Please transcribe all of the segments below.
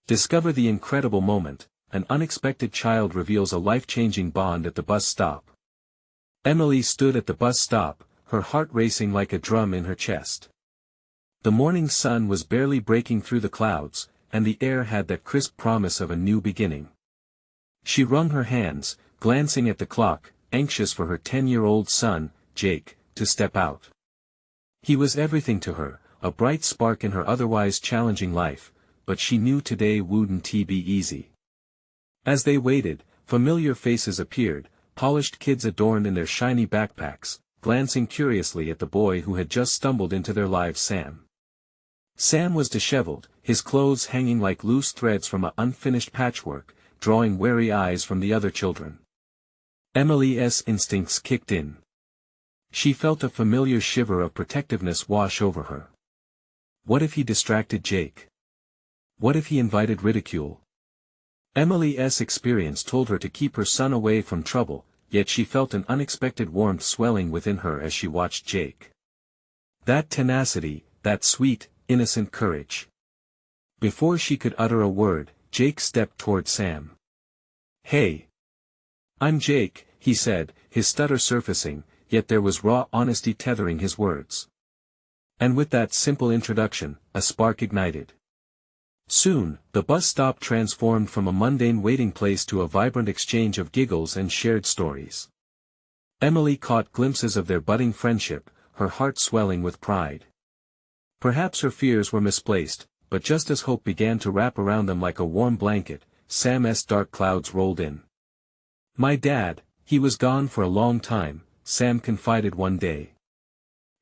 Discover the incredible moment. An unexpected child reveals a life-changing bond at the bus stop. Emily stood at the bus stop, her heart racing like a drum in her chest. The morning sun was barely breaking through the clouds, and the air had that crisp promise of a new beginning. She wrung her hands, glancing at the clock, anxious for her 10-year-old son, Jake, to step out. He was everything to her, a bright spark in her otherwise challenging life, but she knew today wouldn't be easy. As they waited, familiar faces appeared, polished kids adorned in their shiny backpacks, glancing curiously at the boy who had just stumbled into their lives, Sam. Sam was disheveled, his clothes hanging like loose threads from an unfinished patchwork, drawing wary eyes from the other children. Emily's instincts kicked in. She felt a familiar shiver of protectiveness wash over her. What if he distracted Jake? What if he invited ridicule? Emily's experience told her to keep her son away from trouble, yet she felt an unexpected warmth swelling within her as she watched Jake. That tenacity, that sweet, innocent courage. Before she could utter a word, Jake stepped toward Sam. "Hey. I'm Jake," he said, his stutter surfacing, yet there was raw honesty tethering his words. And with that simple introduction, a spark ignited. Soon, the bus stop transformed from a mundane waiting place to a vibrant exchange of giggles and shared stories. Emily caught glimpses of their budding friendship, her heart swelling with pride. Perhaps her fears were misplaced, but just as hope began to wrap around them like a warm blanket, Sam's dark clouds rolled in. "My dad, he was gone for a long time," Sam confided one day.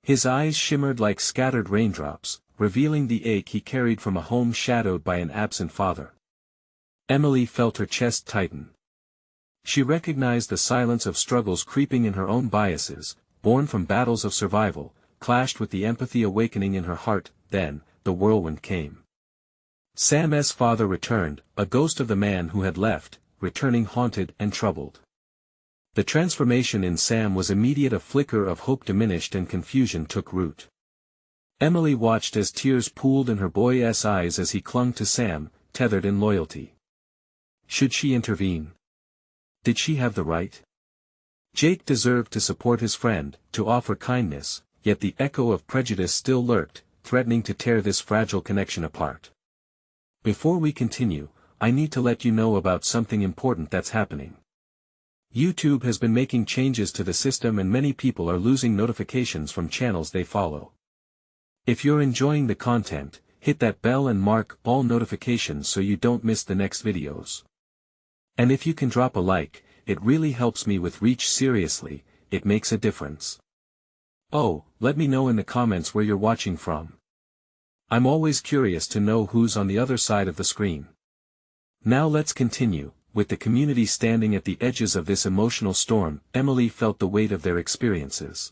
His eyes shimmered like scattered raindrops, revealing the ache he carried from a home shadowed by an absent father. Emily felt her chest tighten. She recognized the silence of struggles creeping in her own biases, born from battles of survival, clashed with the empathy awakening in her heart. Then, the whirlwind came. Sam's father returned, a ghost of the man who had left, returning haunted and troubled. The transformation in Sam was immediate. A flicker of hope diminished and confusion took root. Emily watched as tears pooled in her boy's eyes as he clung to Sam, tethered in loyalty. Should she intervene? Did she have the right? Jake deserved to support his friend, to offer kindness, yet the echo of prejudice still lurked, threatening to tear this fragile connection apart. Before we continue, I need to let you know about something important that's happening. YouTube has been making changes to the system and many people are losing notifications from channels they follow. If you're enjoying the content, hit that bell and mark all notifications so you don't miss the next videos. And if you can drop a like, it really helps me with reach. Seriously, it makes a difference. Oh, let me know in the comments where you're watching from. I'm always curious to know who's on the other side of the screen. Now let's continue. With the community standing at the edges of this emotional storm, Emily felt the weight of their experiences.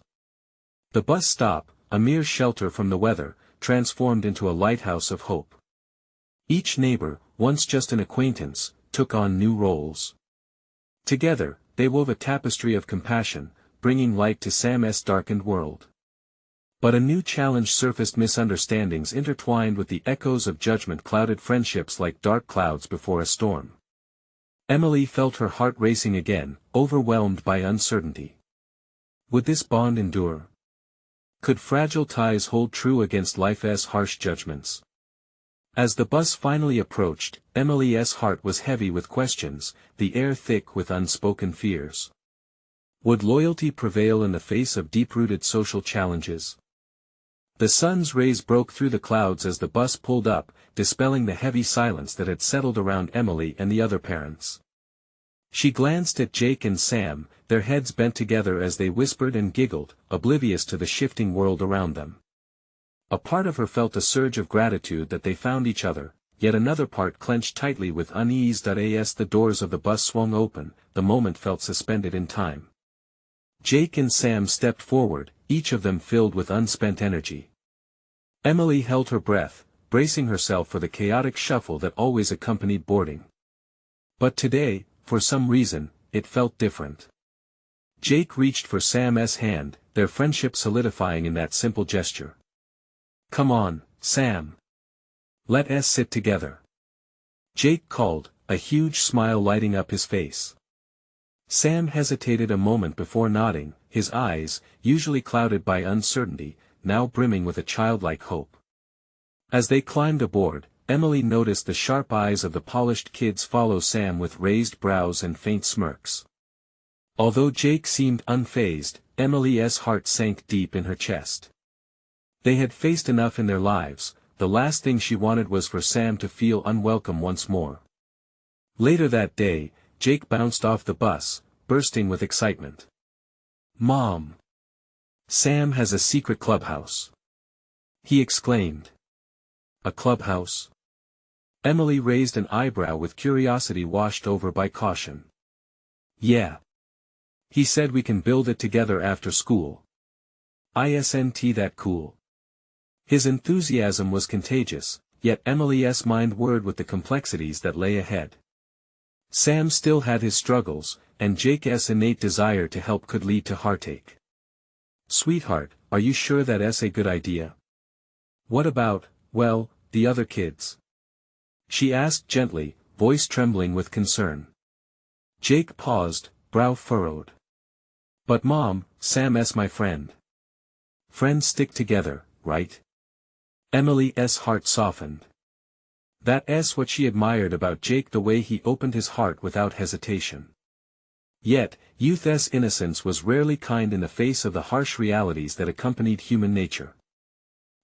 The bus stop, a mere shelter from the weather, transformed into a lighthouse of hope. Each neighbor, once just an acquaintance, took on new roles. Together, they wove a tapestry of compassion, bringing light to Sam's darkened world. But a new challenge surfaced. Misunderstandings intertwined with the echoes of judgment clouded friendships like dark clouds before a storm. Emily felt her heart racing again, overwhelmed by uncertainty. Would this bond endure? Could fragile ties hold true against life's harsh judgments? As the bus finally approached, Emily's heart was heavy with questions, the air thick with unspoken fears. Would loyalty prevail in the face of deep-rooted social challenges? The sun's rays broke through the clouds as the bus pulled up, dispelling the heavy silence that had settled around Emily and the other parents. She glanced at Jake and Sam, their heads bent together as they whispered and giggled, oblivious to the shifting world around them. A part of her felt a surge of gratitude that they found each other, yet another part clenched tightly with unease. As the doors of the bus swung open, the moment felt suspended in time. Jake and Sam stepped forward, each of them filled with unspent energy. Emily held her breath, bracing herself for the chaotic shuffle that always accompanied boarding. But today, for some reason, it felt different. Jake reached for Sam's hand, their friendship solidifying in that simple gesture. "Come on, Sam. Let us sit together." Jake called, a huge smile lighting up his face. Sam hesitated a moment before nodding, his eyes, usually clouded by uncertainty, now brimming with a childlike hope. As they climbed aboard, Emily noticed the sharp eyes of the polished kids follow Sam with raised brows and faint smirks. Although Jake seemed unfazed, Emily's heart sank deep in her chest. They had faced enough in their lives, the last thing she wanted was for Sam to feel unwelcome once more. Later that day, Jake bounced off the bus, bursting with excitement. "Mom! Sam has a secret clubhouse!" he exclaimed. "A clubhouse?" Emily raised an eyebrow with curiosity washed over by caution. "Yeah. He said we can build it together after school. Isn't that cool?" His enthusiasm was contagious, yet Emily's mind whirred with the complexities that lay ahead. Sam still had his struggles, and Jake's innate desire to help could lead to heartache. "Sweetheart, are you sure that's a good idea? What about, well, the other kids?" she asked gently, voice trembling with concern. Jake paused, brow furrowed. "But Mom, Sam's my friend. Friends stick together, right?" Emily's heart softened. That's what she admired about Jake, the way he opened his heart without hesitation. Yet, youth's innocence was rarely kind in the face of the harsh realities that accompanied human nature.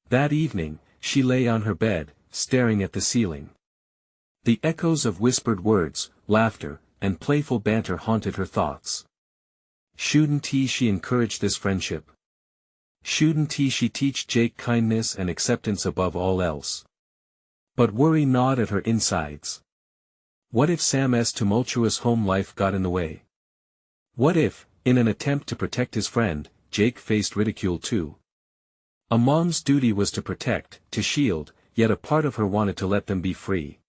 That evening, she lay on her bed, staring at the ceiling. The echoes of whispered words, laughter, and playful banter haunted her thoughts. Shouldn't she encourage this friendship? Shouldn't she teach Jake kindness and acceptance above all else? But worry gnawed at her insides. What if Sam's tumultuous home life got in the way? What if, in an attempt to protect his friend, Jake faced ridicule too? A mom's duty was to protect, to shield, yet a part of her wanted to let them be free.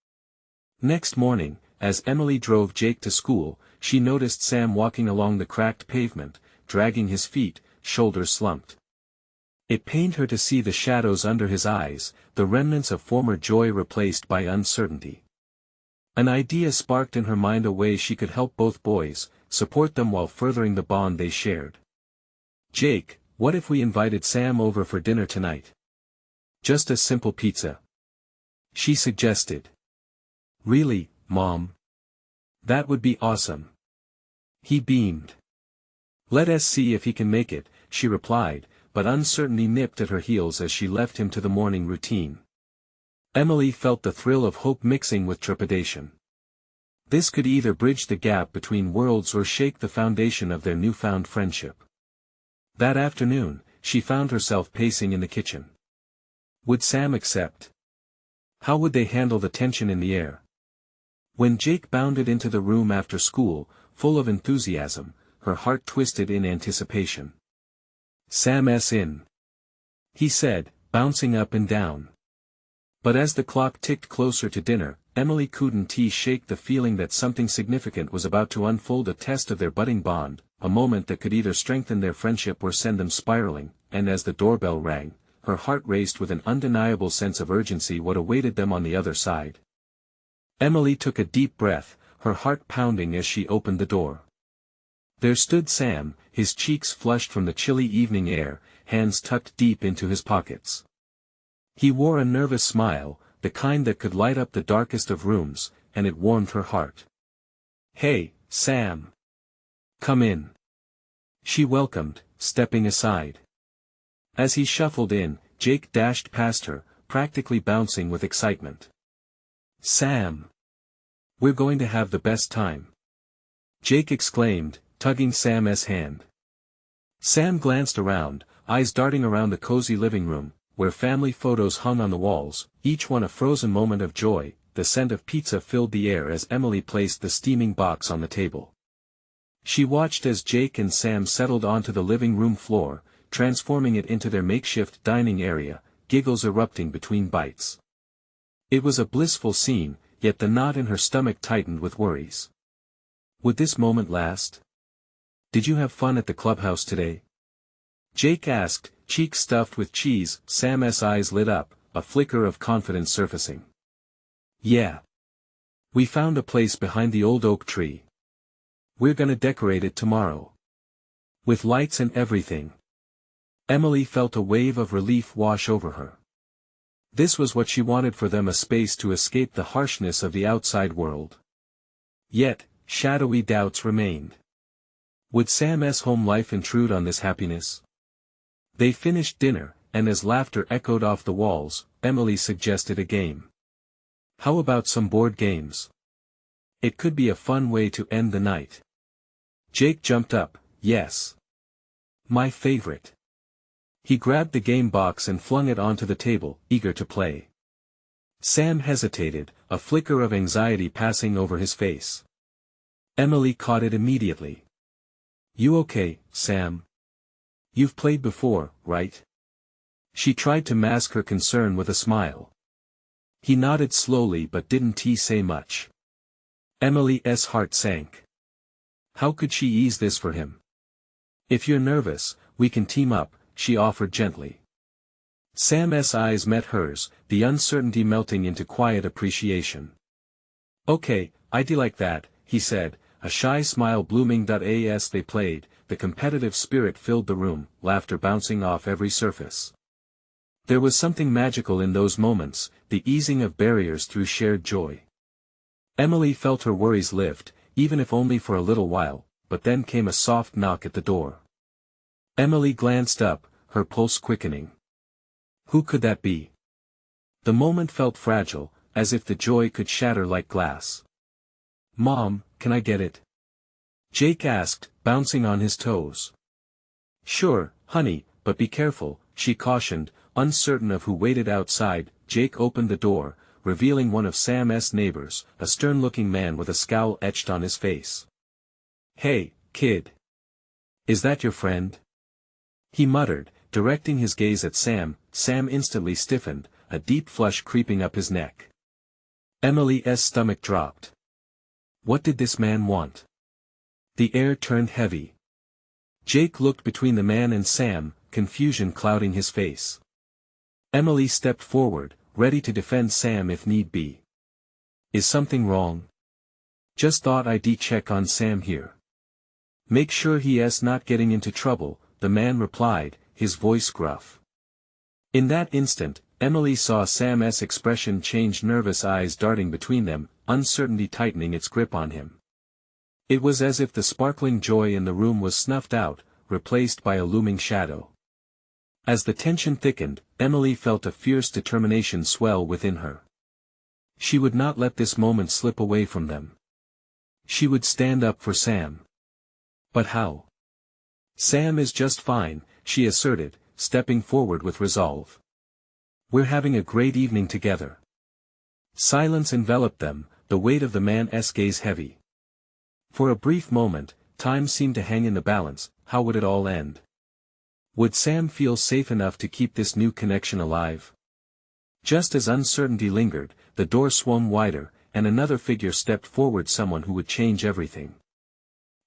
Next morning, as Emily drove Jake to school, she noticed Sam walking along the cracked pavement, dragging his feet, shoulders slumped. It pained her to see the shadows under his eyes, the remnants of former joy replaced by uncertainty. An idea sparked in her mind, a way she could help both boys, support them while furthering the bond they shared. "Jake, what if we invited Sam over for dinner tonight? Just a simple pizza," she suggested. "Really, Mom? That would be awesome." He beamed. "Let us see if he can make it," she replied, but uncertainty nipped at her heels as she left him to the morning routine. Emily felt the thrill of hope mixing with trepidation. This could either bridge the gap between worlds or shake the foundation of their newfound friendship. That afternoon, she found herself pacing in the kitchen. Would Sam accept? How would they handle the tension in the air? When Jake bounded into the room after school, full of enthusiasm, her heart twisted in anticipation. "Sam's in," he said, bouncing up and down. But as the clock ticked closer to dinner, Emily couldn't shake the feeling that something significant was about to unfold, a test of their budding bond, a moment that could either strengthen their friendship or send them spiraling, and as the doorbell rang, her heart raced with an undeniable sense of urgency what awaited them on the other side. Emily took a deep breath, her heart pounding as she opened the door. There stood Sam, his cheeks flushed from the chilly evening air, hands tucked deep into his pockets. He wore a nervous smile, the kind that could light up the darkest of rooms, and it warmed her heart. "Hey, Sam. Come in," she welcomed, stepping aside. As he shuffled in, Jake dashed past her, practically bouncing with excitement. "Sam! We're going to have the best time," Jake exclaimed, tugging Sam's hand. Sam glanced around, eyes darting around the cozy living room, where family photos hung on the walls, each one a frozen moment of joy. The scent of pizza filled the air as Emily placed the steaming box on the table. She watched as Jake and Sam settled onto the living room floor, transforming it into their makeshift dining area, giggles erupting between bites. It was a blissful scene, yet the knot in her stomach tightened with worries. Would this moment last? "Did you have fun at the clubhouse today?" Jake asked, cheeks stuffed with cheese. Sam's eyes lit up, a flicker of confidence surfacing. "Yeah. We found a place behind the old oak tree. We're gonna decorate it tomorrow. With lights and everything. Emily felt a wave of relief wash over her. This was what she wanted for them, a space to escape the harshness of the outside world. Yet, shadowy doubts remained. Would Sam's home life intrude on this happiness? They finished dinner, and as laughter echoed off the walls, Emily suggested a game. How about some board games? It could be a fun way to end the night. Jake jumped up, yes. My favorite. He grabbed the game box and flung it onto the table, eager to play. Sam hesitated, a flicker of anxiety passing over his face. Emily caught it immediately. You okay, Sam? You've played before, right? She tried to mask her concern with a smile. He nodded slowly but didn't say much. Emily's heart sank. How could she ease this for him? If you're nervous, we can team up, she offered gently. Sam's eyes met hers, the uncertainty melting into quiet appreciation. Okay, I'd like that, he said, a shy smile blooming. As they played, the competitive spirit filled the room, laughter bouncing off every surface. There was something magical in those moments, the easing of barriers through shared joy. Emily felt her worries lift, even if only for a little while, but then came a soft knock at the door. Emily glanced up, her pulse quickening. Who could that be? The moment felt fragile, as if the joy could shatter like glass. Mom, can I get it? Jake asked, bouncing on his toes. Sure, honey, but be careful, she cautioned, uncertain of who waited outside. Jake opened the door, revealing one of Sam's neighbors, a stern-looking man with a scowl etched on his face. Hey, kid. Is that your friend? He muttered, directing his gaze at Sam. Sam instantly stiffened, a deep flush creeping up his neck. Emily's stomach dropped. What did this man want? The air turned heavy. Jake looked between the man and Sam, confusion clouding his face. Emily stepped forward, ready to defend Sam if need be. Is something wrong? Just thought I'd check on Sam here. Make sure he's not getting into trouble, the man replied, his voice gruff. In that instant, Emily saw Sam's expression change, nervous eyes darting between them, uncertainty tightening its grip on him. It was as if the sparkling joy in the room was snuffed out, replaced by a looming shadow. As the tension thickened, Emily felt a fierce determination swell within her. She would not let this moment slip away from them. She would stand up for Sam. But how? Sam is just fine, she asserted, stepping forward with resolve. We're having a great evening together. Silence enveloped them, the weight of the man's gaze heavy. For a brief moment, time seemed to hang in the balance. How would it all end? Would Sam feel safe enough to keep this new connection alive? Just as uncertainty lingered, the door swung wider, and another figure stepped forward, someone who would change everything.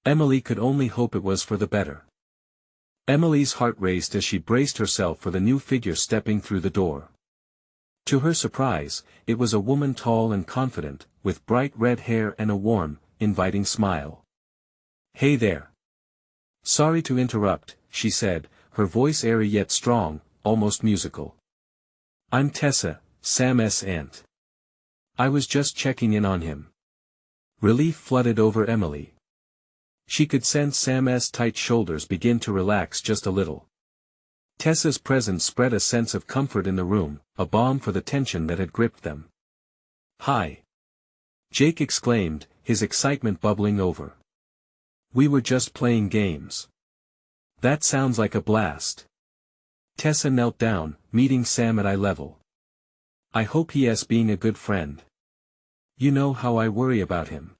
Emily could only hope it was for the better. Emily's heart raced as she braced herself for the new figure stepping through the door. To her surprise, it was a woman tall and confident, with bright red hair and a warm, inviting smile. Hey there. Sorry to interrupt, she said, her voice airy yet strong, almost musical. I'm Tessa, Sam's aunt. I was just checking in on him. Relief flooded over Emily. She could sense Sam's tight shoulders begin to relax just a little. Tessa's presence spread a sense of comfort in the room, a balm for the tension that had gripped them. Hi. Jake exclaimed, his excitement bubbling over. We were just playing games. That sounds like a blast. Tessa knelt down, meeting Sam at eye level. I hope he's being a good friend. You know how I worry about him.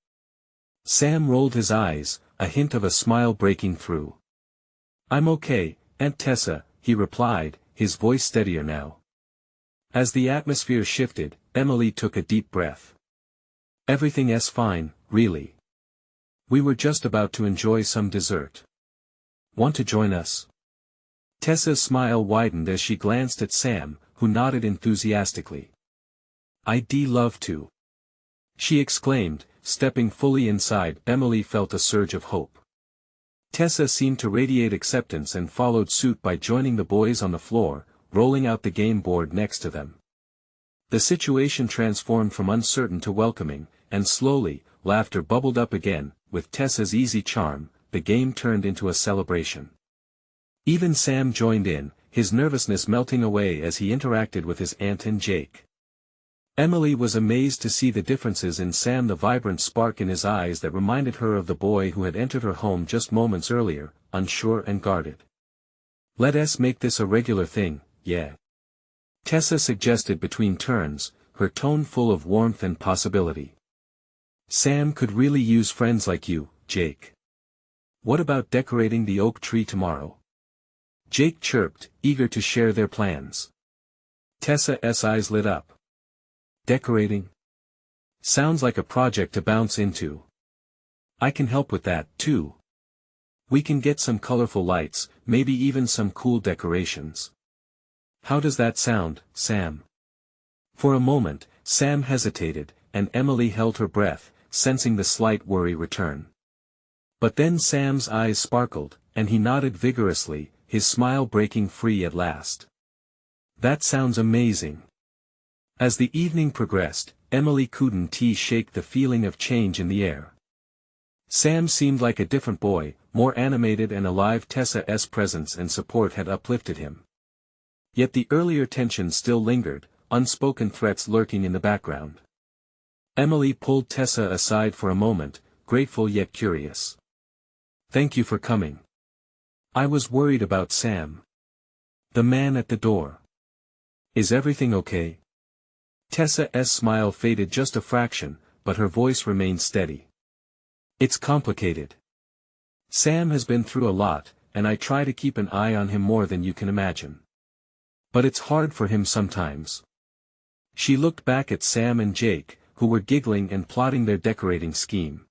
Sam rolled his eyes, a hint of a smile breaking through. I'm okay, Aunt Tessa, he replied, his voice steadier now. As the atmosphere shifted, Emily took a deep breath. Everything's fine, really. We were just about to enjoy some dessert. Want to join us? Tessa's smile widened as she glanced at Sam, who nodded enthusiastically. I'd love to. she exclaimed, stepping fully inside. Emily felt a surge of hope. Tessa seemed to radiate acceptance and followed suit by joining the boys on the floor, rolling out the game board next to them. The situation transformed from uncertain to welcoming, and slowly, laughter bubbled up again. With Tessa's easy charm, the game turned into a celebration. Even Sam joined in, his nervousness melting away as he interacted with his aunt and Jake. Emily was amazed to see the differences in Sam, the vibrant spark in his eyes that reminded her of the boy who had entered her home just moments earlier, unsure and guarded. "Let's make this a regular thing, yeah?" Tessa suggested between turns, her tone full of warmth and possibility. "Sam could really use friends like you, Jake. What about decorating the oak tree tomorrow?" Jake chirped, eager to share their plans. Tessa's eyes lit up. "Decorating? Sounds like a project to bounce into. I can help with that, too. We can get some colorful lights, maybe even some cool decorations. How does that sound, Sam?" For a moment, Sam hesitated, and Emily held her breath, sensing the slight worry return. But then Sam's eyes sparkled, and he nodded vigorously, his smile breaking free at last. "That sounds amazing." As the evening progressed, Emily couldn't shake the feeling of change in the air. Sam seemed like a different boy, more animated and alive. Tessa's presence and support had uplifted him. Yet the earlier tension still lingered, unspoken threats lurking in the background. Emily pulled Tessa aside for a moment, grateful yet curious. "Thank you for coming. I was worried about Sam. The man at the door. Is everything okay?" Tessa's smile faded just a fraction, but her voice remained steady. "It's complicated. Sam has been through a lot, and I try to keep an eye on him more than you can imagine. But it's hard for him sometimes." She looked back at Sam and Jake, who were giggling and plotting their decorating scheme.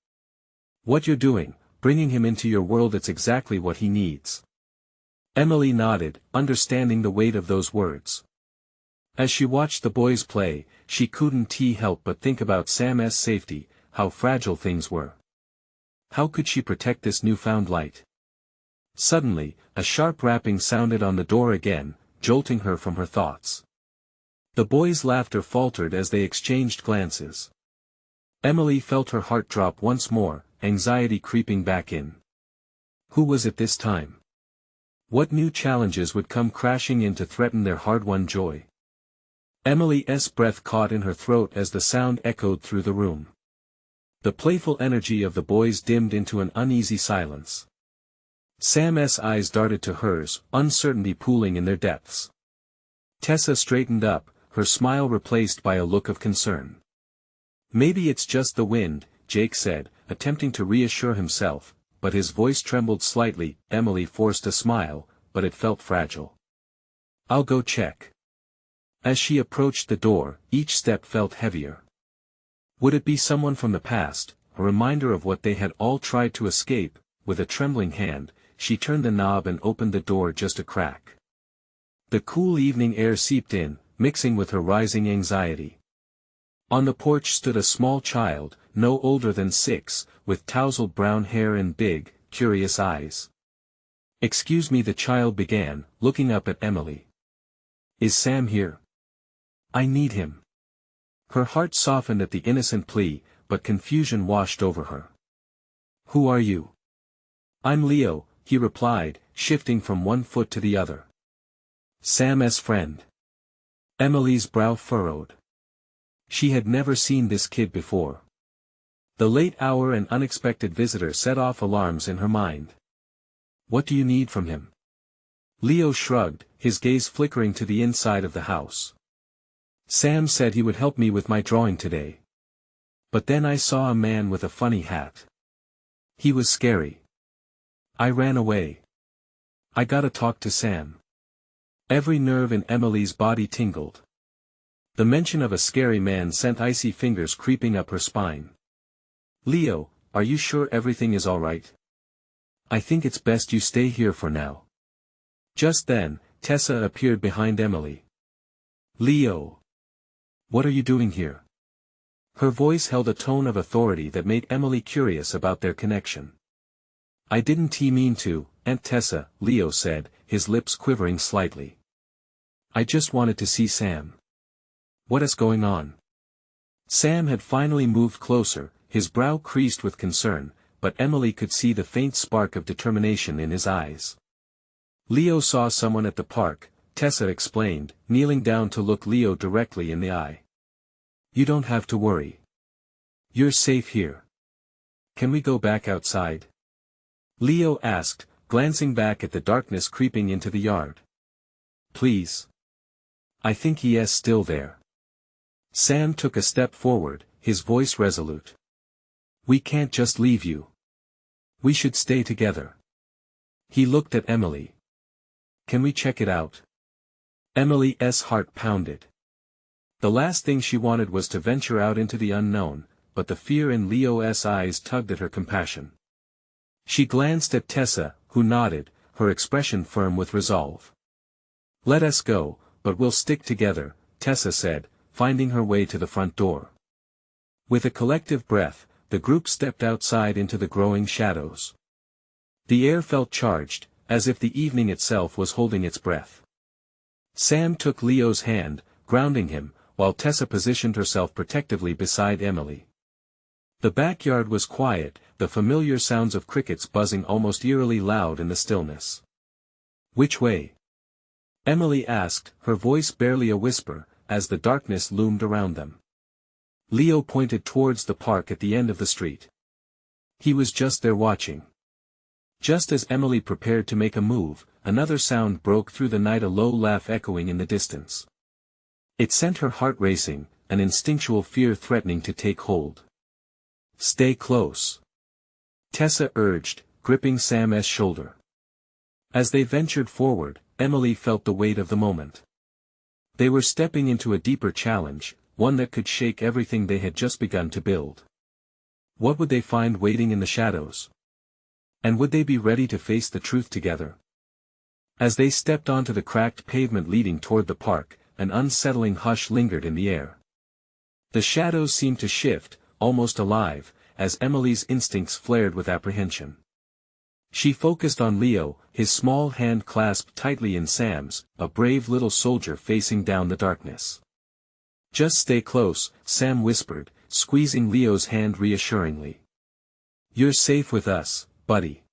"What you're doing, bringing him into your world, it's exactly what he needs." Emily nodded, understanding the weight of those words. As she watched the boys play, she couldn't help but think about Sam's safety, how fragile things were. How could she protect this newfound light? Suddenly, a sharp rapping sounded on the door again, jolting her from her thoughts. The boys' laughter faltered as they exchanged glances. Emily felt her heart drop once more, anxiety creeping back in. Who was it this time? What new challenges would come crashing in to threaten their hard-won joy? Emily's breath caught in her throat as the sound echoed through the room. The playful energy of the boys dimmed into an uneasy silence. Sam's eyes darted to hers, uncertainty pooling in their depths. Tessa straightened up, her smile replaced by a look of concern. "Maybe it's just the wind," Jake said, attempting to reassure himself, but his voice trembled slightly. Emily forced a smile, but it felt fragile. "I'll go check." As she approached the door, each step felt heavier. Would it be someone from the past, a reminder of what they had all tried to escape? With a trembling hand, she turned the knob and opened the door just a crack. The cool evening air seeped in, mixing with her rising anxiety. On the porch stood a small child, no older than 6, with tousled brown hair and big, curious eyes. "Excuse me," the child began, looking up at Emily. "Is Sam here? I need him." Her heart softened at the innocent plea, but confusion washed over her. "Who are you?" "I'm Leo," he replied, shifting from one foot to the other. "Sam's friend." Emily's brow furrowed. She had never seen this kid before. The late hour and unexpected visitor set off alarms in her mind. "What do you need from him?" Leo shrugged, his gaze flickering to the inside of the house. "Sam said he would help me with my drawing today. But then I saw a man with a funny hat. He was scary. I ran away. I gotta talk to Sam." Every nerve in Emily's body tingled. The mention of a scary man sent icy fingers creeping up her spine. "Leo, are you sure everything is all right? I think it's best you stay here for now." Just then, Tessa appeared behind Emily. "Leo! What are you doing here?" Her voice held a tone of authority that made Emily curious about their connection. "I didn't mean to, Aunt Tessa," Leo said, his lips quivering slightly. "I just wanted to see Sam." "What is going on?" Sam had finally moved closer, his brow creased with concern, but Emily could see the faint spark of determination in his eyes. "Leo saw someone at the park," Tessa explained, kneeling down to look Leo directly in the eye. "You don't have to worry. You're safe here. Can we go back outside?" Leo asked, glancing back at the darkness creeping into the yard. "Please. I think he is still there." Sam took a step forward, his voice resolute. "We can't just leave you. We should stay together." He looked at Emily. "Can we check it out?" Emily's heart pounded. The last thing she wanted was to venture out into the unknown, but the fear in Leo's eyes tugged at her compassion. She glanced at Tessa, who nodded, her expression firm with resolve. "Let us go, but we'll stick together," Tessa said, finding her way to the front door. With a collective breath, the group stepped outside into the growing shadows. The air felt charged, as if the evening itself was holding its breath. Sam took Leo's hand, grounding him, while Tessa positioned herself protectively beside Emily. The backyard was quiet, the familiar sounds of crickets buzzing almost eerily loud in the stillness. "Which way?" Emily asked, her voice barely a whisper, as the darkness loomed around them. Leo pointed towards the park at the end of the street. He was just there watching. Just as Emily prepared to make a move, another sound broke through the night, a low laugh echoing in the distance. It sent her heart racing, an instinctual fear threatening to take hold. "Stay close," Tessa urged, gripping Sam's shoulder. As they ventured forward, Emily felt the weight of the moment. They were stepping into a deeper challenge, one that could shake everything they had just begun to build. What would they find waiting in the shadows? And would they be ready to face the truth together? As they stepped onto the cracked pavement leading toward the park, an unsettling hush lingered in the air. The shadows seemed to shift, almost alive, as Emily's instincts flared with apprehension. She focused on Leo, his small hand clasped tightly in Sam's, a brave little soldier facing down the darkness. "Just stay close," Sam whispered, squeezing Leo's hand reassuringly. "You're safe with us, buddy."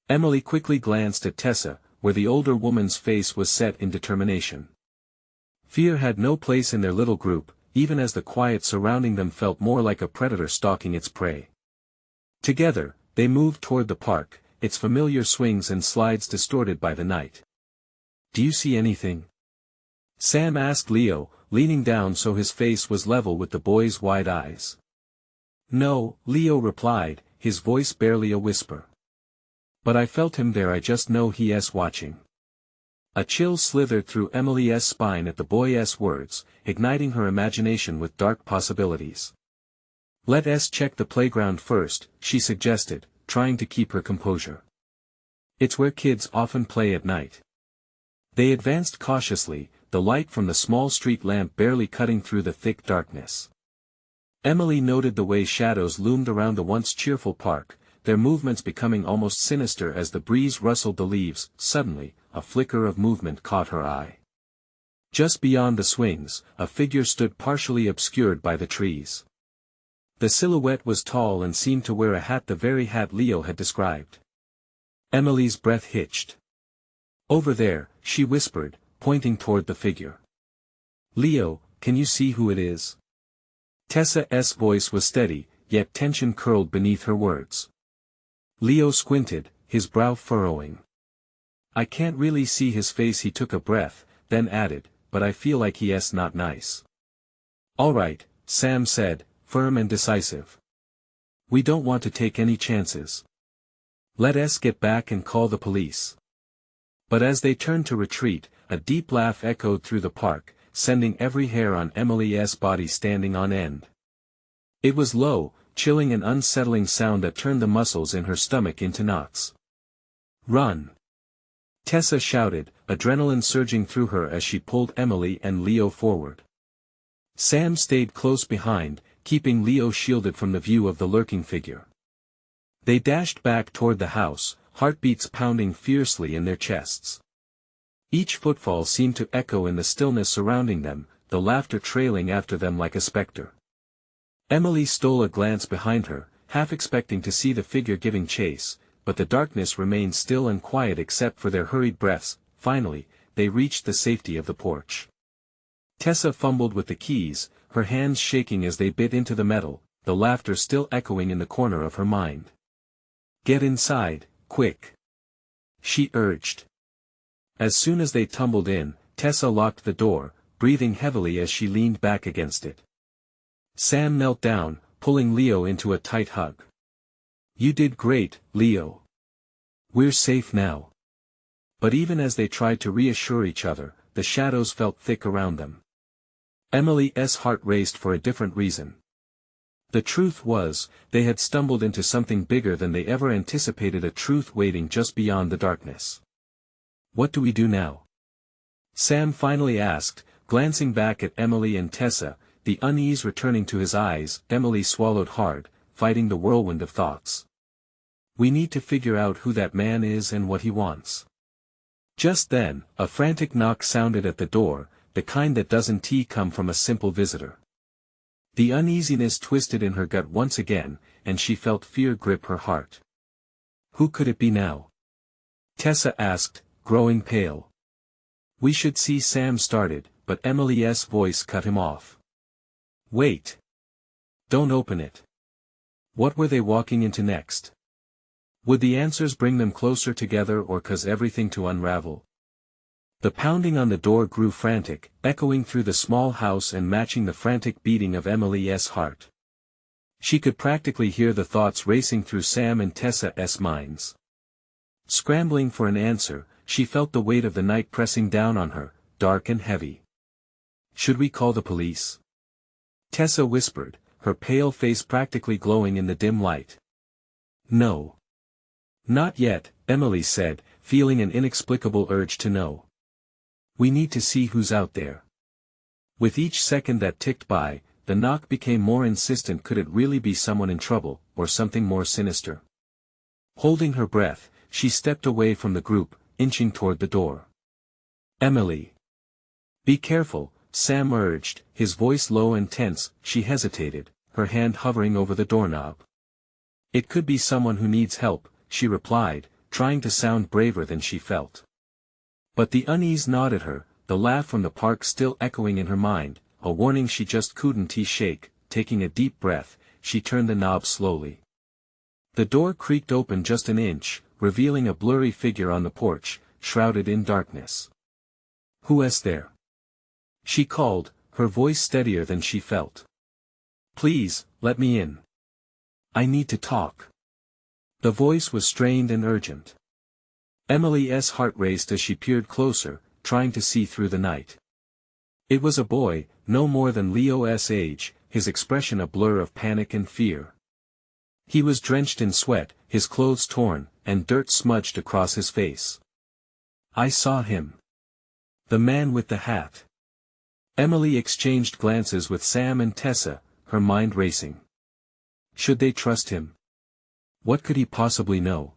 Emily quickly glanced at Tessa, where the older woman's face was set in determination. Fear had no place in their little group, even as the quiet surrounding them felt more like a predator stalking its prey. Together, they moved toward the park, its familiar swings and slides distorted by the night. "Do you see anything?" Sam asked Leo, leaning down so his face was level with the boy's wide eyes. "No," Leo replied, his voice barely a whisper. "But I felt him there. I just know he is watching." A chill slithered through Emily's spine at the boy's words, igniting her imagination with dark possibilities. "Let us check the playground first," she suggested, trying to keep her composure. "It's where kids often play at night." They advanced cautiously, the light from the small street lamp barely cutting through the thick darkness. Emily noted the way shadows loomed around the once cheerful park, their movements becoming almost sinister as the breeze rustled the leaves. Suddenly, a flicker of movement caught her eye. Just beyond the swings, a figure stood partially obscured by the trees. The silhouette was tall and seemed to wear a hat, the very hat Leo had described. Emily's breath hitched. "Over there," she whispered, pointing toward the figure. "Leo, can you see who it is?" Tessa's voice was steady, yet tension curled beneath her words. Leo squinted, his brow furrowing. "I can't really see his face." He took a breath, then added, "but I feel like he is not nice." "All right," Sam said, firm and decisive. "We don't want to take any chances. Let us get back and call the police." But as they turned to retreat, a deep laugh echoed through the park, sending every hair on Emily's body standing on end. It was low, chilling and unsettling sound that turned the muscles in her stomach into knots. "Run!" Tessa shouted, adrenaline surging through her as she pulled Emily and Leo forward. Sam stayed close behind, keeping Leo shielded from the view of the lurking figure. They dashed back toward the house, heartbeats pounding fiercely in their chests. Each footfall seemed to echo in the stillness surrounding them, the laughter trailing after them like a specter. Emily stole a glance behind her, half expecting to see the figure giving chase, but the darkness remained still and quiet except for their hurried breaths. Finally, they reached the safety of the porch. Tessa fumbled with the keys, her hands shaking as they bit into the metal, the laughter still echoing in the corner of her mind. "Get inside, quick," she urged. As soon as they tumbled in, Tessa locked the door, breathing heavily as she leaned back against it. Sam knelt down, pulling Leo into a tight hug. "You did great, Leo. We're safe now." But even as they tried to reassure each other, the shadows felt thick around them. Emily's heart raced for a different reason. The truth was, they had stumbled into something bigger than they ever anticipated, a truth waiting just beyond the darkness. "What do we do now?" Sam finally asked, glancing back at Emily and Tessa, the unease returning to his eyes. Emily swallowed hard, fighting the whirlwind of thoughts. "We need to figure out who that man is and what he wants." Just then, a frantic knock sounded at the door, the kind that doesn't come from a simple visitor. The uneasiness twisted in her gut once again, and she felt fear grip her heart. "Who could it be now?" Tessa asked, growing pale. "We should see." Sam started, but Emily's voice cut him off. "Wait. Don't open it." What were they walking into next? Would the answers bring them closer together or cause everything to unravel? The pounding on the door grew frantic, echoing through the small house and matching the frantic beating of Emily's heart. She could practically hear the thoughts racing through Sam and Tessa's minds. Scrambling for an answer, she felt the weight of the night pressing down on her, dark and heavy. "Should we call the police?" Tessa whispered, her pale face practically glowing in the dim light. "No. Not yet," Emily said, feeling an inexplicable urge to know. "We need to see who's out there." With each second that ticked by, the knock became more insistent. Could it really be someone in trouble, or something more sinister? Holding her breath, she stepped away from the group, inching toward the door. "Emily. Be careful," Sam urged, his voice low and tense. She hesitated, her hand hovering over the doorknob. "It could be someone who needs help," she replied, trying to sound braver than she felt. But the unease gnawed at her, the laugh from the park still echoing in her mind, a warning she just couldn't shake. Taking a deep breath, she turned the knob slowly. The door creaked open just an inch, revealing a blurry figure on the porch, shrouded in darkness. "Who's there?" she called, her voice steadier than she felt. "Please, let me in. I need to talk." The voice was strained and urgent. Emily's heart raced as she peered closer, trying to see through the night. It was a boy, no more than Leo's age, his expression a blur of panic and fear. He was drenched in sweat, his clothes torn, and dirt smudged across his face. "I saw him. The man with the hat." Emily exchanged glances with Sam and Tessa, her mind racing. Should they trust him? What could he possibly know?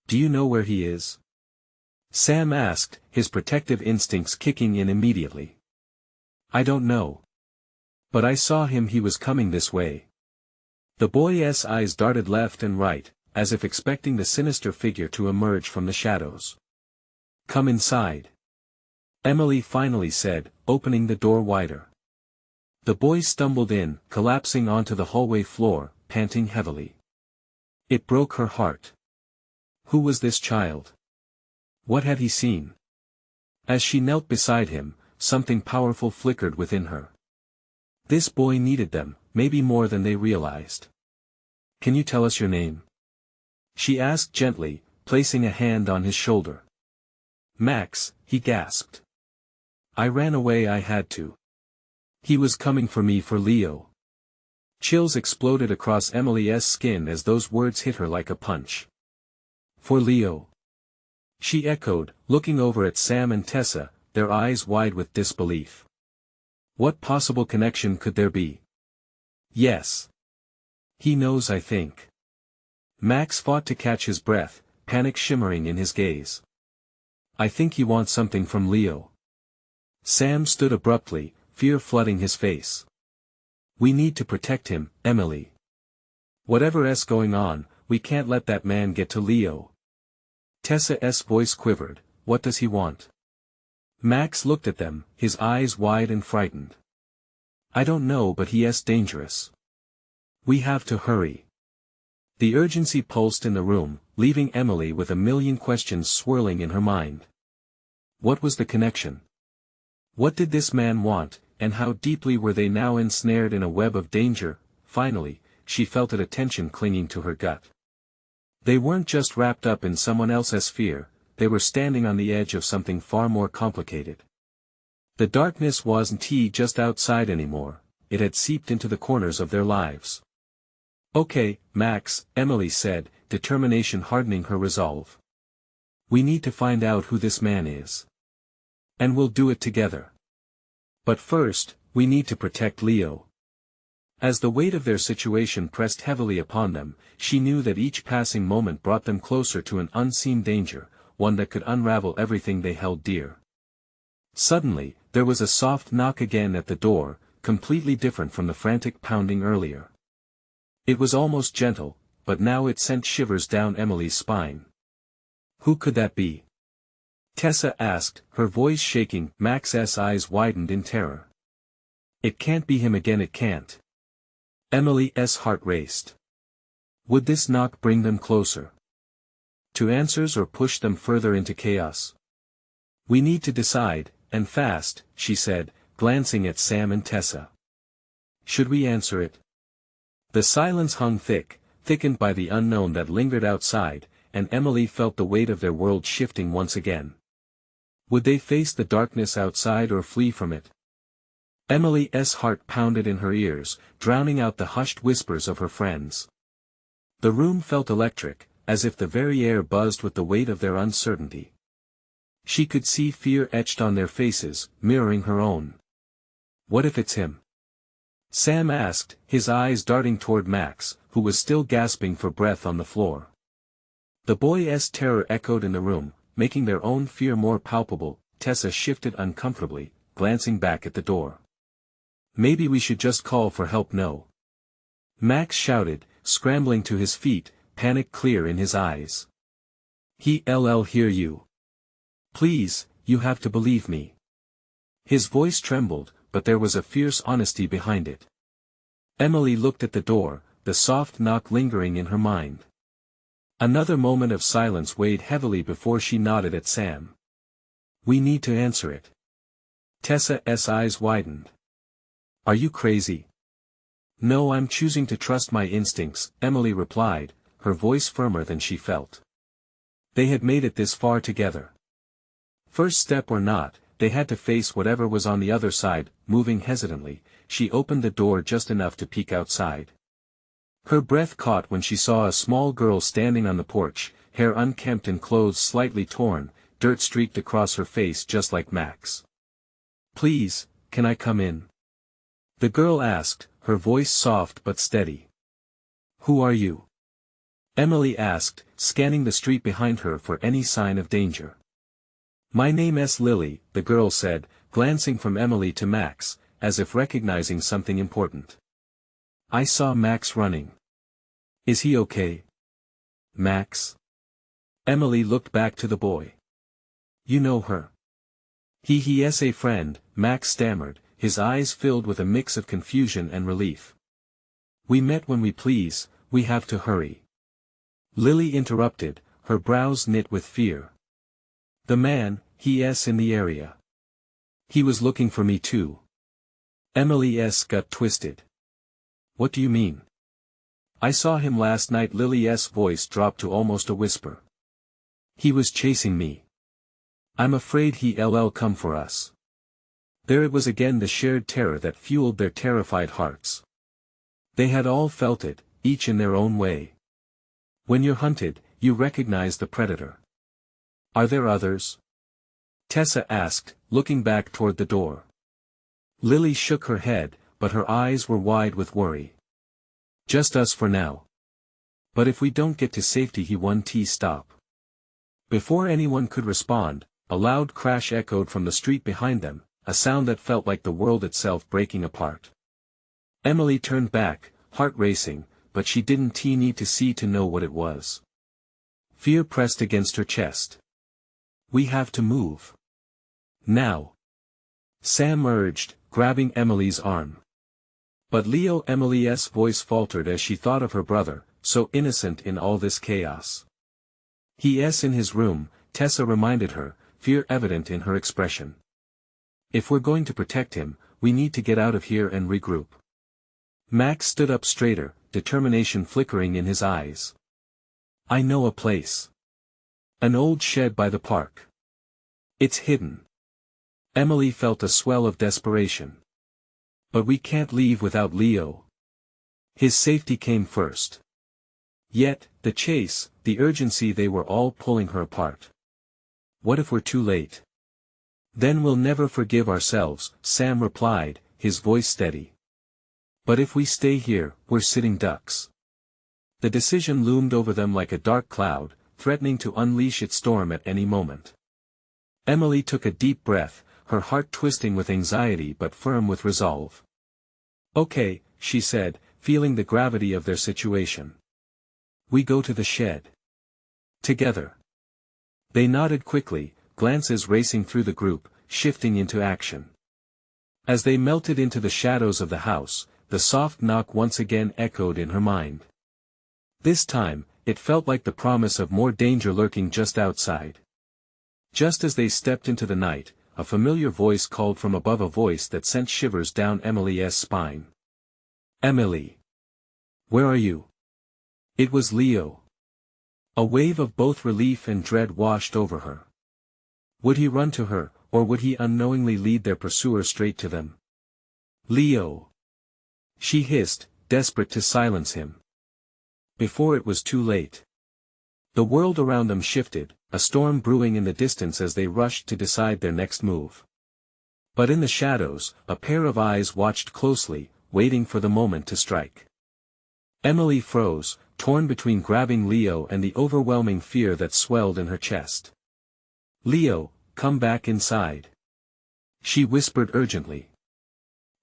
"Do you know where he is?" Sam asked, his protective instincts kicking in immediately. "I don't know. But I saw him. He was coming this way." The boy's eyes darted left and right, as if expecting the sinister figure to emerge from the shadows. "Come inside," Emily finally said, opening the door wider. The boy stumbled in, collapsing onto the hallway floor, panting heavily. It broke her heart. Who was this child? What had he seen? As she knelt beside him, something powerful flickered within her. This boy needed them, maybe more than they realized. "Can you tell us your name?" she asked gently, placing a hand on his shoulder. "Max," he gasped. "I ran away. I had to. He was coming for me, for Leo." Chills exploded across Emily's skin as those words hit her like a punch. "For Leo?" she echoed, looking over at Sam and Tessa, their eyes wide with disbelief. What possible connection could there be? Yes. He knows, I think. Max fought to catch his breath, panic shimmering in his gaze. I think he wants something from Leo. Sam stood abruptly, fear flooding his face. We need to protect him, Emily. Whatever's going on, we can't let that man get to Leo. Tessa's voice quivered. What does he want? Max looked at them, his eyes wide and frightened. I don't know, but he's dangerous. We have to hurry. The urgency pulsed in the room, leaving Emily with a million questions swirling in her mind. What was the connection? What did this man want, and how deeply were they now ensnared in a web of danger? Finally, she felt a tension clinging to her gut. They weren't just wrapped up in someone else's fear, they were standing on the edge of something far more complicated. The darkness wasn't just outside anymore, it had seeped into the corners of their lives. Okay, Max, Emily said, determination hardening her resolve. We need to find out who this man is. And we'll do it together. But first, we need to protect Leo. As the weight of their situation pressed heavily upon them, she knew that each passing moment brought them closer to an unseen danger, one that could unravel everything they held dear. Suddenly, there was a soft knock again at the door, completely different from the frantic pounding earlier. It was almost gentle, but now it sent shivers down Emily's spine. Who could that be? Tessa asked, her voice shaking. Max's eyes widened in terror. It can't be him again, it can't. Emily's heart raced. Would this knock bring them closer to answers or push them further into chaos? We need to decide, and fast, she said, glancing at Sam and Tessa. Should we answer it? The silence hung thick, thickened by the unknown that lingered outside, and Emily felt the weight of their world shifting once again. Would they face the darkness outside or flee from it? Emily's heart pounded in her ears, drowning out the hushed whispers of her friends. The room felt electric, as if the very air buzzed with the weight of their uncertainty. She could see fear etched on their faces, mirroring her own. What if it's him? Sam asked, his eyes darting toward Max, who was still gasping for breath on the floor. The boy's terror echoed in the room, making their own fear more palpable. Tessa shifted uncomfortably, glancing back at the door. Maybe we should just call for help. No. Max shouted, scrambling to his feet, panic clear in his eyes. He'll hear you. Please, you have to believe me. His voice trembled, but there was a fierce honesty behind it. Emily looked at the door, the soft knock lingering in her mind. Another moment of silence weighed heavily before she nodded at Sam. We need to answer it. Tessa's eyes widened. Are you crazy? No, I'm choosing to trust my instincts, Emily replied, her voice firmer than she felt. They had made it this far together. First step or not, they had to face whatever was on the other side. Moving hesitantly, she opened the door just enough to peek outside. Her breath caught when she saw a small girl standing on the porch, hair unkempt and clothes slightly torn, dirt streaked across her face just like Max. Please, can I come in? The girl asked, her voice soft but steady. Who are you? Emily asked, scanning the street behind her for any sign of danger. My name's Lily, the girl said, glancing from Emily to Max, as if recognizing something important. I saw Max running. Is he okay? Max? Emily looked back to the boy. You know her? He's a friend, Max stammered, his eyes filled with a mix of confusion and relief. We met when we please, we have to hurry. Lily interrupted, her brows knit with fear. The man, he's in the area. He was looking for me too. Emily's gut twisted. What do you mean? I saw him last night. Lily's voice dropped to almost a whisper. He was chasing me. I'm afraid he'll come for us. There it was again, the shared terror that fueled their terrified hearts. They had all felt it, each in their own way. When you're hunted, you recognize the predator. Are there others? Tessa asked, looking back toward the door. Lily shook her head, but her eyes were wide with worry. Just us for now. But if we don't get to safety stop. Before anyone could respond, a loud crash echoed from the street behind them, a sound that felt like the world itself breaking apart. Emily turned back, heart racing, but she didn't need to see to know what it was. Fear pressed against her chest. We have to move. Now. Sam urged, grabbing Emily's arm. But Emily's voice faltered as she thought of her brother, so innocent in all this chaos. He's in his room, Tessa reminded her, fear evident in her expression. If we're going to protect him, we need to get out of here and regroup. Max stood up straighter, determination flickering in his eyes. I know a place. An old shed by the park. It's hidden. Emily felt a swell of desperation. But we can't leave without Leo. His safety came first. Yet, the chase, the urgency, they were all pulling her apart. What if we're too late? Then we'll never forgive ourselves, Sam replied, his voice steady. But if we stay here, we're sitting ducks. The decision loomed over them like a dark cloud, threatening to unleash its storm at any moment. Emily took a deep breath, her heart twisting with anxiety but firm with resolve. Okay, she said, feeling the gravity of their situation. We go to the shed. Together. They nodded quickly, glances racing through the group, shifting into action. As they melted into the shadows of the house, the soft knock once again echoed in her mind. This time, it felt like the promise of more danger lurking just outside. Just as they stepped into the night, a familiar voice called from above, a voice that sent shivers down Emily's spine. Emily. Where are you? It was Leo. A wave of both relief and dread washed over her. Would he run to her, or would he unknowingly lead their pursuer straight to them? Leo. She hissed, desperate to silence him. Before it was too late. The world around them shifted, a storm brewing in the distance as they rushed to decide their next move. But in the shadows, a pair of eyes watched closely, waiting for the moment to strike. Emily froze, torn between grabbing Leo and the overwhelming fear that swelled in her chest. Leo, come back inside. She whispered urgently.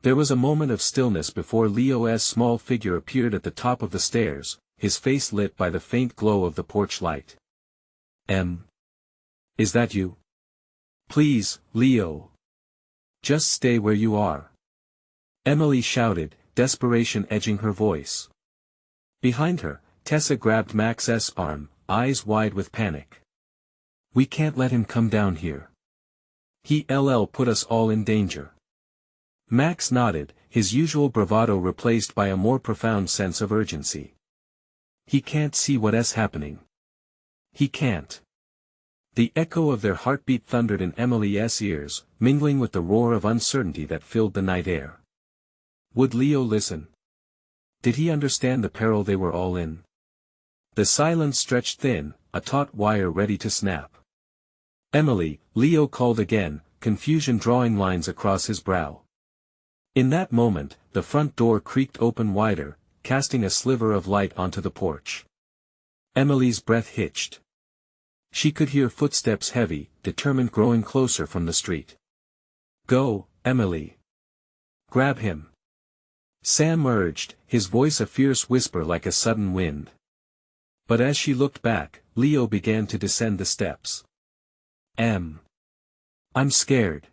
There was a moment of stillness before Leo's small figure appeared at the top of the stairs, his face lit by the faint glow of the porch light. Is that you? Please, Leo. Just stay where you are. Emily shouted, desperation edging her voice. Behind her, Tessa grabbed Max's arm, eyes wide with panic. We can't let him come down here. He'll put us all in danger. Max nodded, his usual bravado replaced by a more profound sense of urgency. He can't see what's happening. He can't. The echo of their heartbeat thundered in Emily's ears, mingling with the roar of uncertainty that filled the night air. Would Leo listen? Did he understand the peril they were all in? The silence stretched thin, a taut wire ready to snap. Emily, Leo called again, confusion drawing lines across his brow. In that moment, the front door creaked open wider, casting a sliver of light onto the porch. Emily's breath hitched. She could hear footsteps heavy, determined growing closer from the street. Go, Emily. Grab him. Sam urged, his voice a fierce whisper like a sudden wind. But as she looked back, Leo began to descend the steps. I'm scared.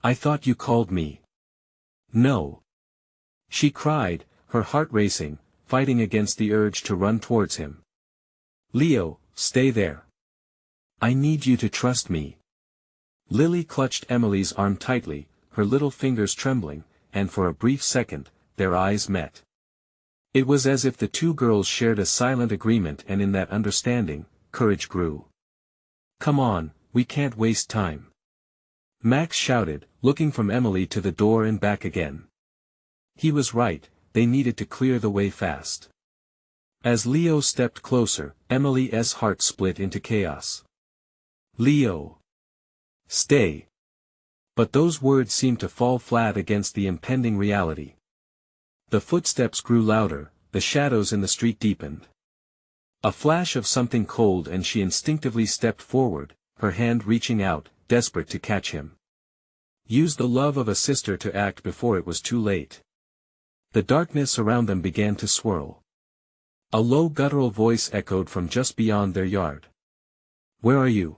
I thought you called me. No. She cried, her heart racing, fighting against the urge to run towards him. Leo, stay there. I need you to trust me. Lily clutched Emily's arm tightly, her little fingers trembling, and for a brief second, their eyes met. It was as if the two girls shared a silent agreement, and in that understanding, courage grew. Come on, we can't waste time. Max shouted, looking from Emily to the door and back again. He was right, they needed to clear the way fast. As Leo stepped closer, Emily's heart split into chaos. Leo. Stay. But those words seemed to fall flat against the impending reality. The footsteps grew louder, the shadows in the street deepened. A flash of something cold and she instinctively stepped forward, her hand reaching out, desperate to catch him. Use the love of a sister to act before it was too late. The darkness around them began to swirl. A low guttural voice echoed from just beyond their yard. "Where are you?"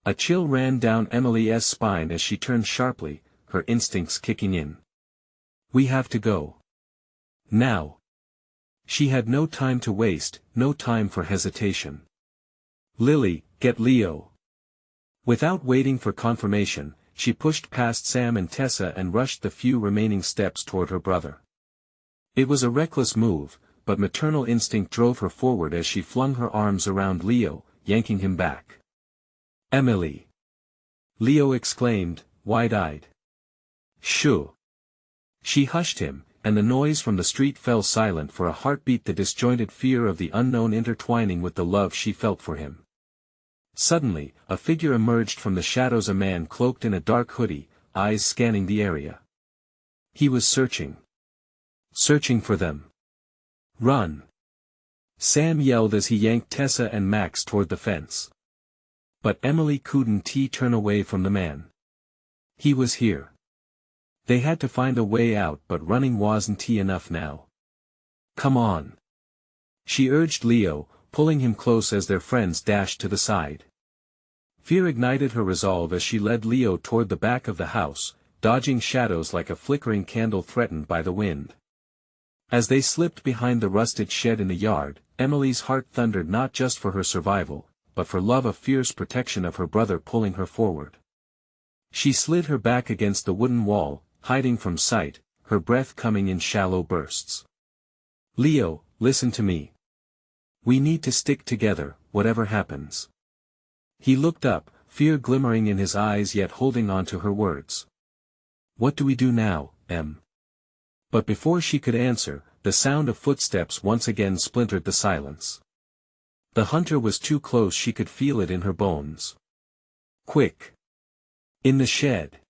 A chill ran down Emily's spine as she turned sharply, her instincts kicking in. "We have to go. Now." She had no time to waste, no time for hesitation. "Lily, get Leo." Without waiting for confirmation, she pushed past Sam and Tessa and rushed the few remaining steps toward her brother. It was a reckless move, but maternal instinct drove her forward as she flung her arms around Leo, yanking him back. "Emily!" Leo exclaimed, wide-eyed. "Shoo!" She hushed him, and the noise from the street fell silent for a heartbeat, the disjointed fear of the unknown intertwining with the love she felt for him. Suddenly, a figure emerged from the shadows, a man cloaked in a dark hoodie, eyes scanning the area. He was searching. Searching for them. "Run!" Sam yelled as he yanked Tessa and Max toward the fence. But Emily couldn't turn away from the man. He was here. They had to find a way out, but running wasn't enough now. "Come on!" she urged Leo, pulling him close as their friends dashed to the side. Fear ignited her resolve as she led Leo toward the back of the house, dodging shadows like a flickering candle threatened by the wind. As they slipped behind the rusted shed in the yard, Emily's heart thundered, not just for her survival, but for love, a fierce protection of her brother pulling her forward. She slid her back against the wooden wall, hiding from sight, her breath coming in shallow bursts. "Leo, listen to me. We need to stick together, whatever happens." He looked up, fear glimmering in his eyes yet holding on to her words. "What do we do now, Em?" But before she could answer, the sound of footsteps once again splintered the silence. The hunter was too close, she could feel it in her bones. "Quick! In the shed!"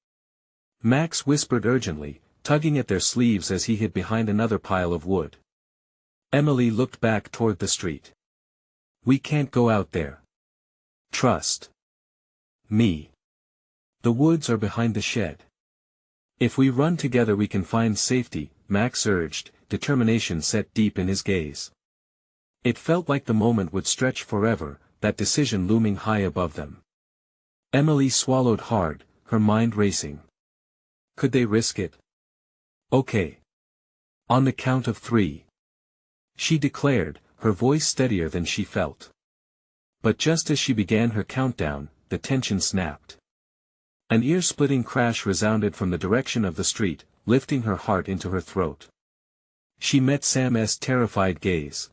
Max whispered urgently, tugging at their sleeves as he hid behind another pile of wood. Emily looked back toward the street. "We can't go out there. Trust me. The woods are behind the shed. If we run together we can find safety," Max urged, determination set deep in his gaze. It felt like the moment would stretch forever, that decision looming high above them. Emily swallowed hard, her mind racing. Could they risk it? "Okay. On the count of 3. She declared, her voice steadier than she felt. But just as she began her countdown, the tension snapped. An ear-splitting crash resounded from the direction of the street, lifting her heart into her throat. She met Sam's terrified gaze.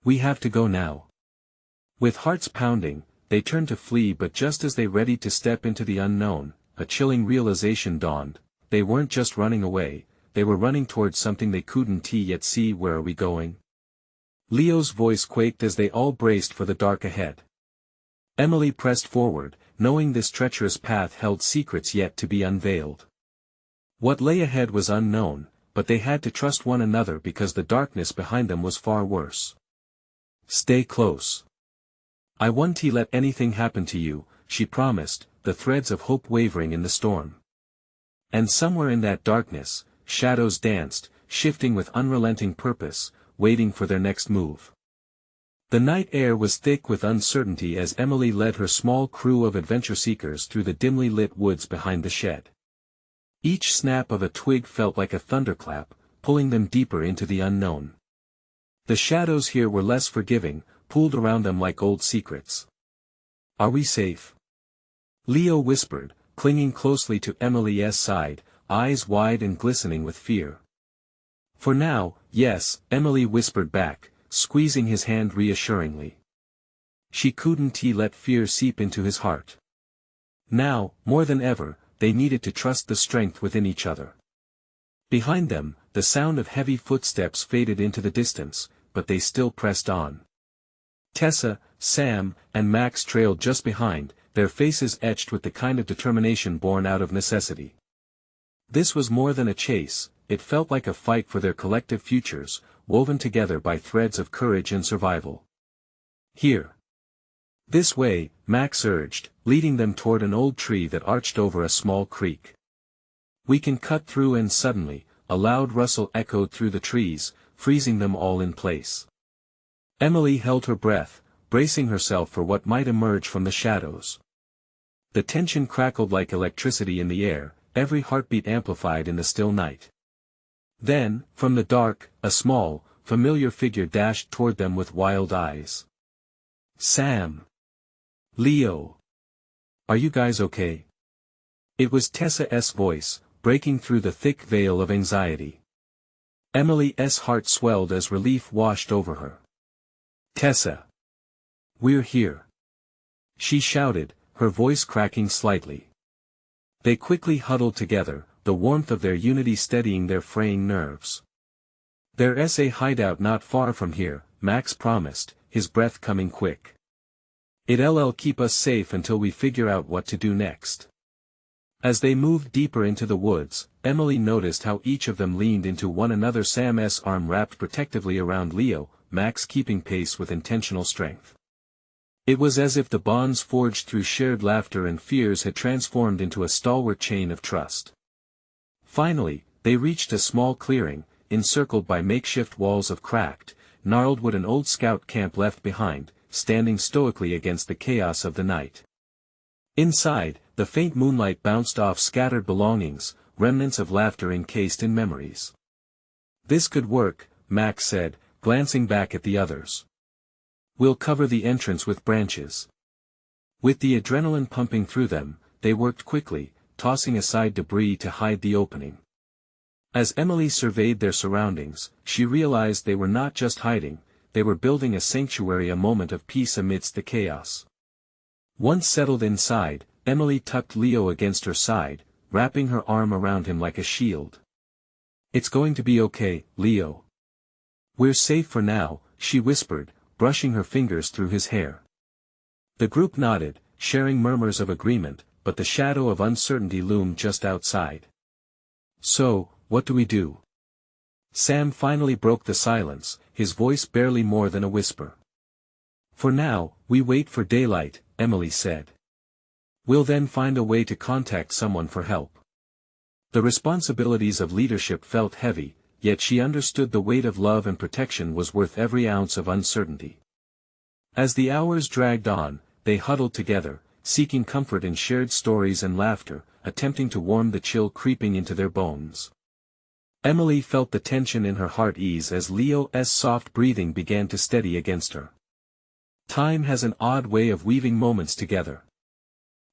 "We have to go now." With hearts pounding, they turned to flee, but just as they ready to step into the unknown, a chilling realization dawned. They weren't just running away, they were running towards something they couldn't yet see. "Where are we going?" Leo's voice quaked as they all braced for the dark ahead. Emily pressed forward, knowing this treacherous path held secrets yet to be unveiled. What lay ahead was unknown, but they had to trust one another because the darkness behind them was far worse. "Stay close. I won't let anything happen to you," she promised, the threads of hope wavering in the storm. And somewhere in that darkness, shadows danced, shifting with unrelenting purpose, waiting for their next move. The night air was thick with uncertainty as Emily led her small crew of adventure seekers through the dimly lit woods behind the shed. Each snap of a twig felt like a thunderclap, pulling them deeper into the unknown. The shadows here were less forgiving, pooled around them like old secrets. "Are we safe?" Leo whispered, clinging closely to Emily's side, eyes wide and glistening with fear. "For now, yes," Emily whispered back, squeezing his hand reassuringly. She couldn't let fear seep into his heart. Now, more than ever, they needed to trust the strength within each other. Behind them, the sound of heavy footsteps faded into the distance, but they still pressed on. Tessa, Sam, and Max trailed just behind, their faces etched with the kind of determination born out of necessity. This was more than a chase, it felt like a fight for their collective futures, woven together by threads of courage and survival. Here. This way, Max urged, leading them toward an old tree that arched over a small creek. We can cut through, and suddenly, a loud rustle echoed through the trees, freezing them all in place. Emily held her breath, bracing herself for what might emerge from the shadows. The tension crackled like electricity in the air, every heartbeat amplified in the still night. Then, from the dark, a small, familiar figure dashed toward them with wild eyes. Sam. Leo. Are you guys okay? It was Tessa's voice, breaking through the thick veil of anxiety. Emily's heart swelled as relief washed over her. Tessa. We're here. She shouted, her voice cracking slightly. They quickly huddled together, the warmth of their unity steadying their fraying nerves. There's a hideout not far from here, Max promised, his breath coming quick. It'll keep us safe until we figure out what to do next. As they moved deeper into the woods, Emily noticed how each of them leaned into one another, Sam's arm wrapped protectively around Leo, Max keeping pace with intentional strength. It was as if the bonds forged through shared laughter and fears had transformed into a stalwart chain of trust. Finally, they reached a small clearing, encircled by makeshift walls of cracked, gnarled wood, an old scout camp left behind, standing stoically against the chaos of the night. Inside, the faint moonlight bounced off scattered belongings, remnants of laughter encased in memories. This could work, Max said, glancing back at the others. We'll cover the entrance with branches. With the adrenaline pumping through them, they worked quickly, tossing aside debris to hide the opening. As Emily surveyed their surroundings, she realized they were not just hiding, they were building a sanctuary, a moment of peace amidst the chaos. Once settled inside, Emily tucked Leo against her side, wrapping her arm around him like a shield. It's going to be okay, Leo. We're safe for now, she whispered, brushing her fingers through his hair. The group nodded, sharing murmurs of agreement, but the shadow of uncertainty loomed just outside. So, what do we do? Sam finally broke the silence, his voice barely more than a whisper. For now, we wait for daylight, Emily said. We'll then find a way to contact someone for help. The responsibilities of leadership felt heavy, yet she understood the weight of love and protection was worth every ounce of uncertainty. As the hours dragged on, they huddled together, seeking comfort in shared stories and laughter, attempting to warm the chill creeping into their bones. Emily felt the tension in her heart ease as Leo's soft breathing began to steady against her. Time has an odd way of weaving moments together.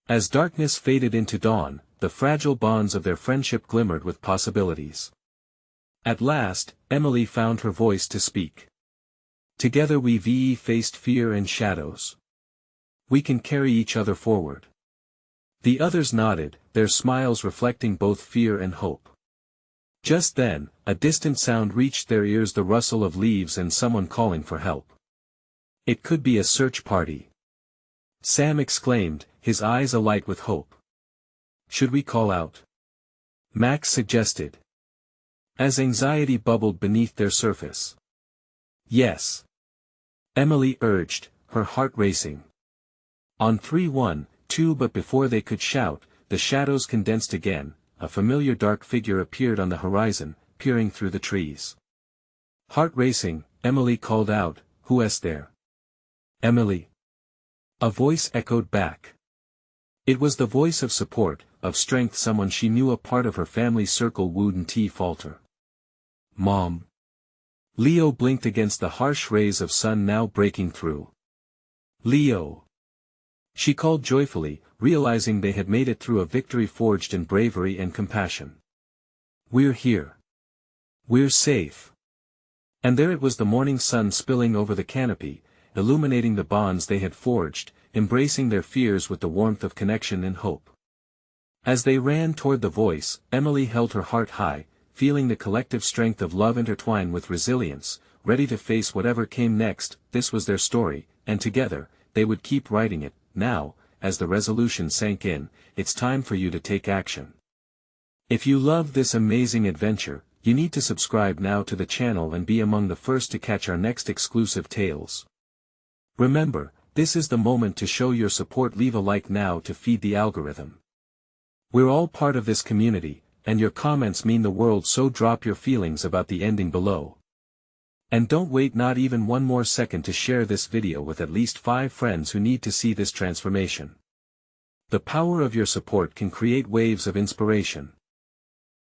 As darkness faded into dawn, the fragile bonds of their friendship glimmered with possibilities. At last, Emily found her voice to speak. Together we faced fear and shadows. We can carry each other forward. The others nodded, their smiles reflecting both fear and hope. Just then, a distant sound reached their ears, the rustle of leaves and someone calling for help. It could be a search party. Sam exclaimed, his eyes alight with hope. Should we call out? Max suggested. As anxiety bubbled beneath their surface. Yes. Emily urged, her heart racing. On 3, 1, 2, but before they could shout, the shadows condensed again. A familiar dark figure appeared on the horizon, peering through the trees. Heart racing, Emily called out, "Who's there?" Emily. A voice echoed back. It was the voice of support, of strength, someone she knew, a part of her family circle. Wouldn't he falter? Mom. Leo blinked against the harsh rays of sun now breaking through. Leo. She called joyfully, realizing they had made it through a victory forged in bravery and compassion. We're here. We're safe. And there it was, the morning sun spilling over the canopy, illuminating the bonds they had forged, embracing their fears with the warmth of connection and hope. As they ran toward the voice, Emily held her heart high, feeling the collective strength of love intertwine with resilience, ready to face whatever came next. This was their story, and together, they would keep writing it. Now, as the resolution sank in, it's time for you to take action. If you love this amazing adventure, you need to subscribe now to the channel and be among the first to catch our next exclusive tales. Remember, this is the moment to show your support. Leave a like now to feed the algorithm. We're all part of this community, and your comments mean the world, so drop your feelings about the ending below. And don't wait not even one more second to share this video with at least 5 friends who need to see this transformation. The power of your support can create waves of inspiration.